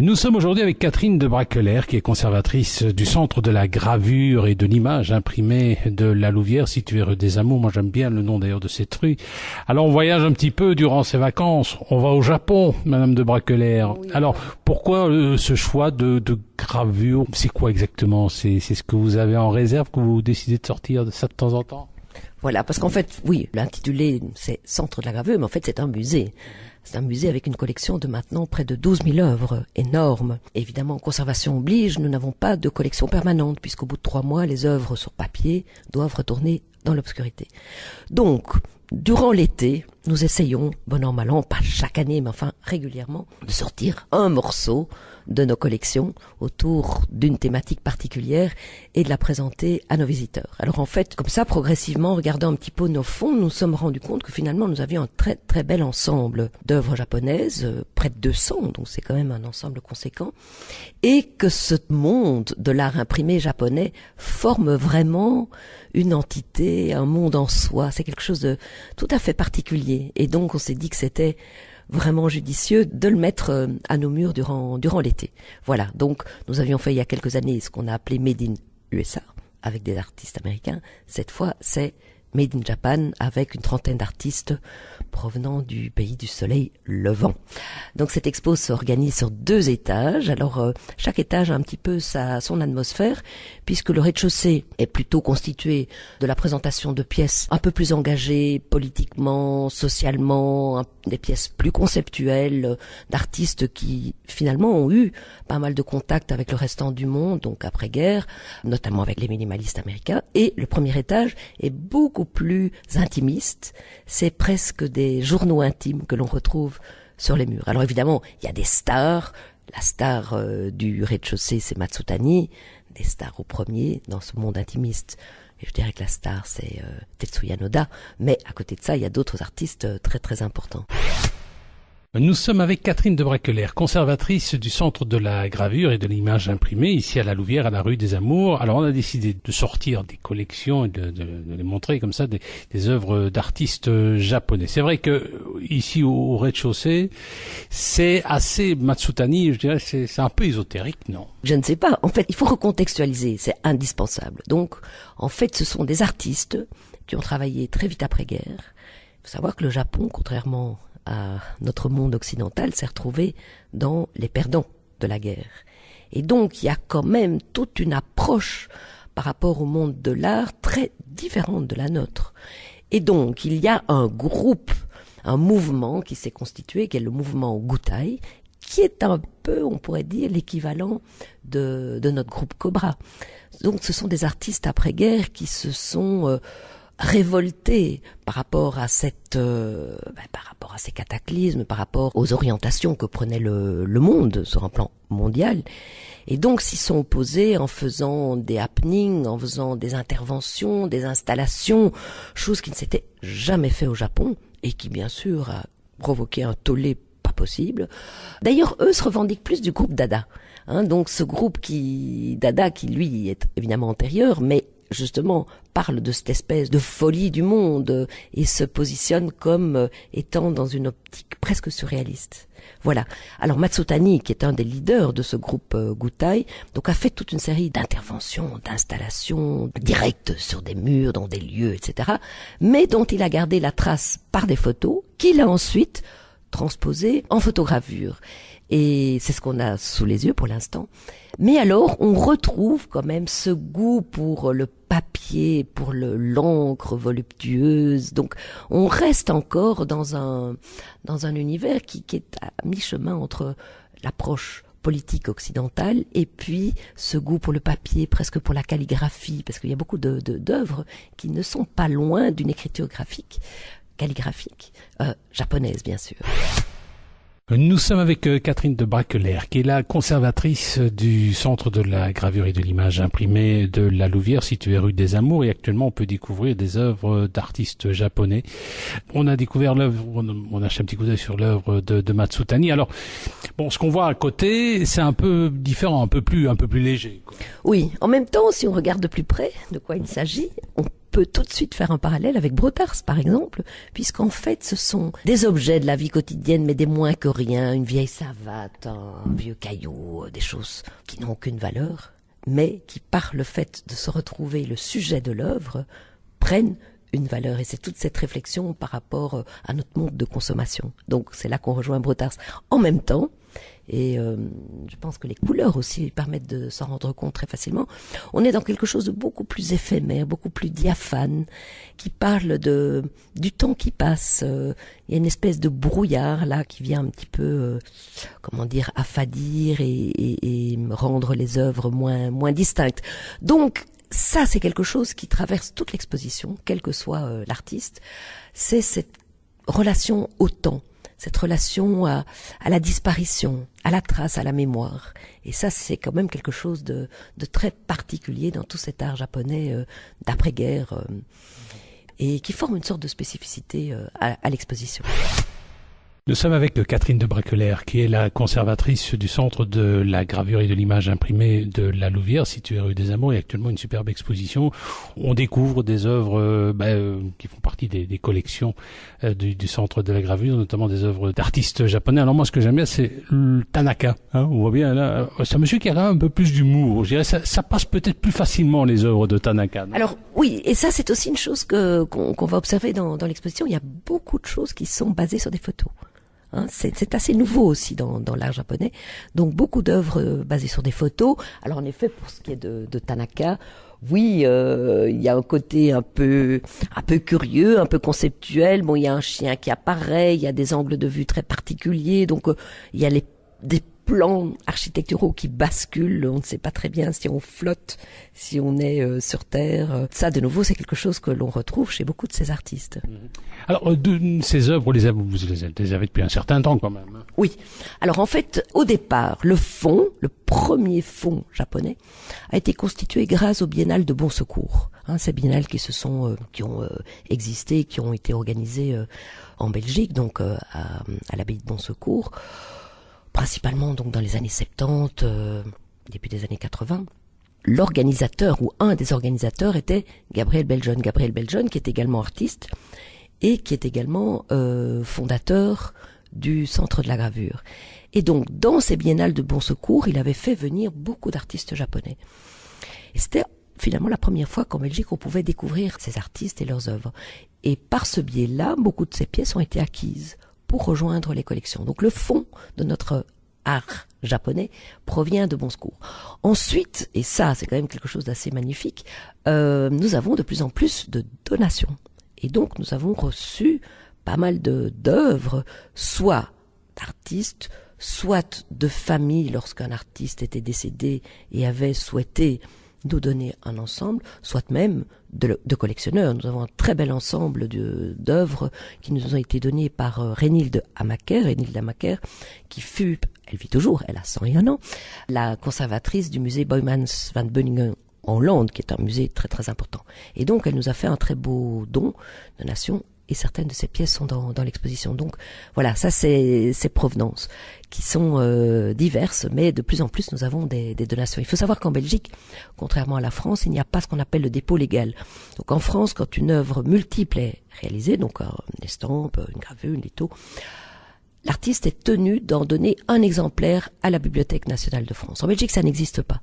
Nous sommes aujourd'hui avec Catherine de Braquelaire, qui est conservatrice du Centre de la gravure et de l'image imprimée de la Louvière, située rue des Amours. Moi, j'aime bien le nom d'ailleurs de cette rue. Alors, on voyage un petit peu durant ces vacances. On va au Japon, Madame de Braquelaire. Oui, alors, pourquoi ce choix de gravure? C'est quoi exactement? C'est ce que vous avez en réserve, que vous décidez de sortir de ça de temps en temps? Voilà, parce qu'en fait, oui, l'intitulé, c'est Centre de la gravure, mais en fait, c'est un musée. C'est un musée avec une collection de maintenant près de 12 000 œuvres, énorme. Évidemment, conservation oblige, nous n'avans pas de collection permanente, puisqu'au bout de 3 mois, les œuvres sur papier doivent retourner dans l'obscurité. Donc, durant l'été, nous essayons, bon an, mal an, pas chaque année, mais enfin régulièrement, de sortir un morceau de nos collections autour d'une thématique particulière et de la présenter à nos visiteurs. Alors en fait, comme ça, progressivement, regardant un petit peu nos fonds, nous nous sommes rendus compte que finalement, nous avions un très très bel ensemble d'œuvres japonaises, près de 200, donc c'est quand même un ensemble conséquent, et que ce monde de l'art imprimé japonais forme vraiment une entité, un monde en soi. C'est quelque chose de tout à fait particulier. Et donc, on s'est dit que c'était vraiment judicieux de le mettre à nos murs durant l'été. Voilà, donc nous avions fait il y a quelques années ce qu'on a appelé Made in USA, avec des artistes américains. Cette fois, c'est Made in Japan, avec une trentaine d'artistes provenant du pays du soleil levant. Donc cette expo s'organise sur 2 étages. Alors chaque étage a un petit peu son atmosphère, puisque le rez-de-chaussée est plutôt constitué de la présentation de pièces un peu plus engagées politiquement, socialement, des pièces plus conceptuelles, d'artistes qui finalement ont eu pas mal de contacts avec le restant du monde, donc après-guerre, notamment avec les minimalistes américains. Et le premier étage est beaucoup plus intimiste. C'est presque des journaux intimes que l'on retrouve sur les murs. Alors évidemment, il y a des stars. La star du rez-de-chaussée, c'est Matsutani, des stars au premier dans ce monde intimiste. Et je dirais que la star, c'est Tetsuya Noda. Mais à côté de ça, il y a d'autres artistes très très importants. Nous sommes avec Catherine de Braquelaire, conservatrice du Centre de la gravure et de l'image imprimée, ici à la Louvière, à la rue des Amours. Alors on a décidé de sortir des collections et de les montrer comme ça, des œuvres d'artistes japonais. C'est vrai que ici au rez-de-chaussée, c'est assez Matsutani, je dirais, c'est un peu ésotérique, non? Je ne sais pas. En fait, il faut recontextualiser, c'est indispensable. Donc, en fait, ce sont des artistes qui ont travaillé très vite après-guerre. Il faut savoir que le Japon, contrairement à notre monde occidental, s'est retrouvé dans les perdants de la guerre. Et donc, il y a quand même toute une approche par rapport au monde de l'art très différente de la nôtre. Et donc, il y a un groupe, un mouvement qui s'est constitué, qui est le mouvement Gutai, qui est un peu, on pourrait dire, l'équivalent de notre groupe Cobra. Donc, ce sont des artistes après-guerre qui se sont révoltés par rapport à par rapport à ces cataclysmes, par rapport aux orientations que prenait le monde sur un plan mondial. Et donc s'y sont opposés en faisant des happenings, en faisant des interventions, des installations, chose qui ne s'était jamais fait au Japon et qui bien sûr a provoqué un tollé pas possible. D'ailleurs, eux se revendiquent plus du groupe Dada. Donc ce groupe Dada, qui lui est évidemment antérieur, mais justement parle de cette espèce de folie du monde et se positionne comme étant dans une optique presque surréaliste. Voilà. Alors Matsutani, qui est un des leaders de ce groupe Gutai, donc a fait toute une série d'interventions, d'installations directes sur des murs, dans des lieux, etc., mais dont il a gardé la trace par des photos qu'il a ensuite transposées en photogravure. Et c'est ce qu'on a sous les yeux pour l'instant. Mais alors, on retrouve quand même ce goût pour le papier, pour l'encre voluptueuse. Donc, on reste encore dans un univers qui est à mi-chemin entre l'approche politique occidentale et puis ce goût pour le papier, presque pour la calligraphie, parce qu'il y a beaucoup d'œuvres qui ne sont pas loin d'une écriture calligraphique, japonaise bien sûr. Nous sommes avec Catherine de Braquelaire, qui est la conservatrice du Centre de la gravure et de l'image imprimée de la Louvière, située rue des Amours, et actuellement on peut découvrir des œuvres d'artistes japonais. On a découvert l'œuvre, on a acheté un petit coup d'œil sur l'œuvre de Matsutani. Alors, bon, ce qu'on voit à côté, c'est un peu différent, un peu plus léger, quoi. Oui, en même temps, si on regarde de plus près de quoi il s'agit, on peut peut tout de suite faire un parallèle avec Brotars, par exemple, puisqu'en fait, ce sont des objets de la vie quotidienne, mais des moins que rien, une vieille savate, un vieux caillou, des choses qui n'ont aucune valeur, mais qui, par le fait de se retrouver le sujet de l'œuvre, prennent une valeur. Et c'est toute cette réflexion par rapport à notre monde de consommation. Donc, c'est là qu'on rejoint Brotars. En même temps, et je pense que les couleurs aussi permettent de s'en rendre compte très facilement, on est dans quelque chose de beaucoup plus éphémère, beaucoup plus diaphane, qui parle du temps qui passe. Il y a une espèce de brouillard là qui vient un petit peu, affadir et rendre les œuvres moins distinctes. Donc, ça, c'est quelque chose qui traverse toute l'exposition, quel que soit l'artiste. C'est cette relation au temps, cette relation à la disparition, à la trace, à la mémoire. Et ça, c'est quand même quelque chose de très particulier dans tout cet art japonais d'après-guerre et qui forme une sorte de spécificité à l'exposition. Nous sommes avec Catherine de Braquelaire, qui est la conservatrice du Centre de la gravure et de l'image imprimée de la Louvière, située rue des Amours, et actuellement une superbe exposition. On découvre des œuvres qui font partie des collections du Centre de la gravure, notamment des œuvres d'artistes japonais. Alors moi, ce que j'aime bien, c'est le Tanaka. On voit bien là, c'est un monsieur qui a un peu plus d'humour. Je dirais, ça passe peut-être plus facilement les œuvres de Tanaka. Non? Alors oui, et ça, c'est aussi une chose qu'on va observer dans l'exposition. Il y a beaucoup de choses qui sont basées sur des photos. C'est assez nouveau aussi dans l'art japonais. Donc beaucoup d'œuvres basées sur des photos. Alors en effet, pour ce qui est de Tanaka, oui, il y a un côté un peu curieux, un peu conceptuel. Bon, il y a un chien qui apparaît, il y a des angles de vue très particuliers. Donc il y a des plans architecturaux qui basculent. On ne sait pas très bien si on flotte, si on est sur Terre. Ça, de nouveau, c'est quelque chose que l'on retrouve chez beaucoup de ces artistes. Alors, ces œuvres, vous les avez depuis un certain temps quand même. Oui. Alors, en fait, au départ, le premier fonds japonais, a été constitué grâce au biennale de Bon Secours. Ces biennales qui ont existé, qui ont été organisées en Belgique, donc à l'abbaye de Bon Secours, principalement donc dans les années 70, début des années 80. L'organisateur ou un des organisateurs était Gabriel Beljon. Gabriel Beljon, qui est également artiste et qui est également fondateur du Centre de la gravure. Et donc, dans ces biennales de Bon Secours, il avait fait venir beaucoup d'artistes japonais. Et c'était finalement la première fois qu'en Belgique, on pouvait découvrir ces artistes et leurs œuvres. Et par ce biais-là, beaucoup de ces pièces ont été acquises pour rejoindre les collections. Donc le fond de notre art japonais provient de Bon Secours. Ensuite, et ça c'est quand même quelque chose d'assez magnifique, nous avons de plus en plus de donations. Et donc nous avons reçu pas mal d'œuvres, soit d'artistes, soit de familles lorsqu'un artiste était décédé et avait souhaité nous donner un ensemble, soit même de collectionneurs. Nous avons un très bel ensemble d'œuvres qui nous ont été données par Renilde Amaker, qui fut, elle vit toujours, elle a 101 ans, la conservatrice du musée Boijmans van Beuningen en Hollande, qui est un musée très très important. Et donc elle nous a fait un très beau don de nation, et certaines de ces pièces sont dans l'exposition. Donc voilà, ça c'est ces provenances qui sont diverses, mais de plus en plus nous avons des donations. Il faut savoir qu'en Belgique, contrairement à la France, il n'y a pas ce qu'on appelle le dépôt légal. Donc en France, quand une œuvre multiple est réalisée, donc une estampe, une gravure, une litho, l'artiste est tenu d'en donner un exemplaire à la Bibliothèque nationale de France. En Belgique, ça n'existe pas.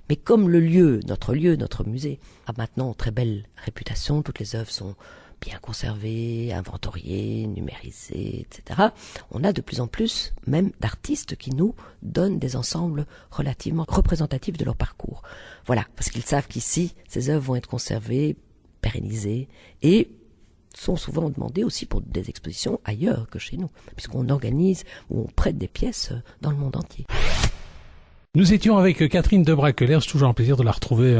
Mais comme notre musée a maintenant très belle réputation, toutes les œuvres sont bien conservées, inventoriées, numérisées, etc. On a de plus en plus même d'artistes qui nous donnent des ensembles relativement représentatifs de leur parcours. Voilà, parce qu'ils savent qu'ici, ces œuvres vont être conservées, pérennisées et sont souvent demandées aussi pour des expositions ailleurs que chez nous, puisqu'on organise ou on prête des pièces dans le monde entier. Nous étions avec Catherine de Braquelaire, c'est toujours un plaisir de la retrouver,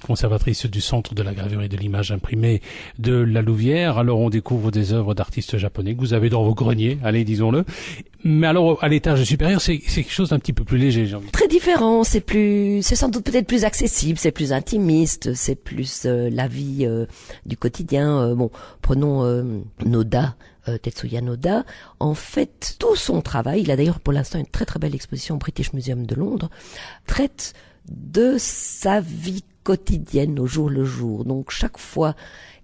conservatrice du Centre de la gravure et de l'image imprimée de la Louvière. Alors on découvre des œuvres d'artistes japonais que vous avez dans vos greniers, allez, disons-le. Mais alors à l'étage supérieur, c'est quelque chose d'un petit peu plus léger, j'ai envie de dire. Très différent, c'est sans doute peut-être plus accessible, c'est plus intimiste, c'est plus la vie du quotidien. Prenons Noda. Tetsuya Noda, en fait, tout son travail, il a d'ailleurs pour l'instant une très très belle exposition au British Museum de Londres, traite de sa vie quotidienne, au jour le jour. Donc chaque fois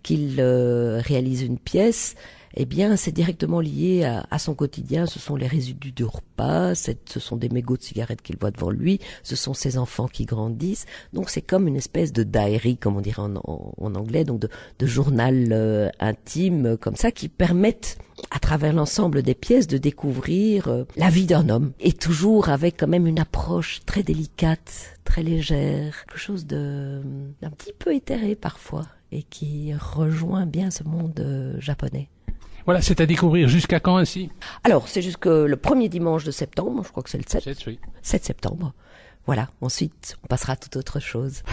qu'il réalise une pièce, eh bien, c'est directement lié à son quotidien. Ce sont les résidus du repas, ce sont des mégots de cigarettes qu'il voit devant lui, ce sont ses enfants qui grandissent. Donc, c'est comme une espèce de diary, comme on dirait en anglais, donc de journal intime, comme ça, qui permettent, à travers l'ensemble des pièces, de découvrir la vie d'un homme. Et toujours avec quand même une approche très délicate, très légère, quelque chose d'un petit peu éthéré parfois, et qui rejoint bien ce monde japonais. Voilà, c'est à découvrir jusqu'à quand ainsi? Alors, c'est jusque le premier dimanche de septembre, je crois que c'est le 7. 7, oui. 7 septembre. Voilà, ensuite, on passera à toute autre chose.